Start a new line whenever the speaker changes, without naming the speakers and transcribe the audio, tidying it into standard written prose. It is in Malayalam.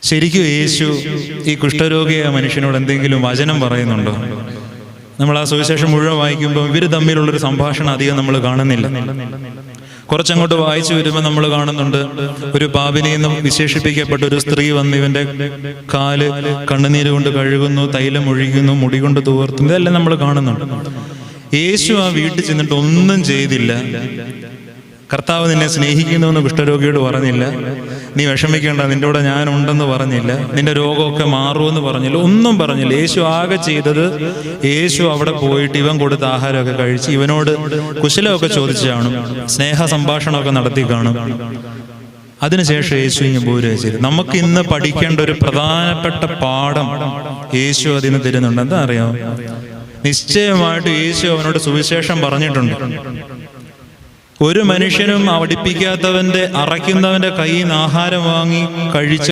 ശരിക്കും യേശു ഈ കുഷ്ഠരോഗിയായ മനുഷ്യനോട് എന്തെങ്കിലും വചനം പറയുന്നുണ്ടോ? നമ്മൾ ആ സുവിശേഷം മുഴുവൻ വായിക്കുമ്പോൾ ഇവർ തമ്മിലുള്ളൊരു സംഭാഷണം അധികം നമ്മൾ കാണുന്നില്ല. കുറച്ചങ്ങോട്ട് വായിച്ചു വരുമ്പോൾ നമ്മൾ കാണുന്നുണ്ട്, ഒരു പാപിനിയെന്ന് വിശേഷിപ്പിക്കപ്പെട്ട ഒരു സ്ത്രീ വന്ന് ഇവന്റെ കാല് കണ്ണുനീര് കൊണ്ട് കഴുകുന്നു, തൈലം ഒഴിക്കുന്നു, മുടി കൊണ്ട് തൂർത്തുന്നു, ഇതെല്ലാം നമ്മൾ കാണുന്നുണ്ട്. യേശു ആ വീട്ടിൽ ചെന്നിട്ട് ഒന്നും ചെയ്തില്ല. കർത്താവ് നിന്നെ സ്നേഹിക്കുന്നുവെന്ന് കുഷ്ഠരോഗിയോട് പറഞ്ഞില്ല, നീ വിഷമിക്കേണ്ട, നിന്റെ കൂടെ ഞാനുണ്ടെന്ന് പറഞ്ഞില്ല, നിന്റെ രോഗമൊക്കെ മാറുമെന്ന് പറഞ്ഞില്ല, ഒന്നും പറഞ്ഞില്ല. യേശു ആകെ ചെയ്തത്, യേശു അവിടെ പോയിട്ട് ഇവൻ കൊടുത്ത ആഹാരമൊക്കെ കഴിച്ച് ഇവനോട് കുശലമൊക്കെ ചോദിച്ചു കാണും, സ്നേഹ സംഭാഷണമൊക്കെ നടത്തി കാണും. അതിനുശേഷം യേശു ഇങ്ങനെ പോരുക ചെയ്തു. നമുക്ക് ഇന്ന് പഠിക്കേണ്ട ഒരു പ്രധാനപ്പെട്ട പാഠം യേശു അതിന് തരുന്നുണ്ട്. എന്താ അറിയാമോ? നിശ്ചയമായിട്ട് യേശു അവനോട് സുവിശേഷം പറഞ്ഞിട്ടുണ്ട്. ഒരു മനുഷ്യനും അടിപ്പിക്കാത്തവന്റെ, അറയ്ക്കുന്നവന്റെ കയ്യിൽ നിന്ന് ആഹാരം വാങ്ങി കഴിച്ച്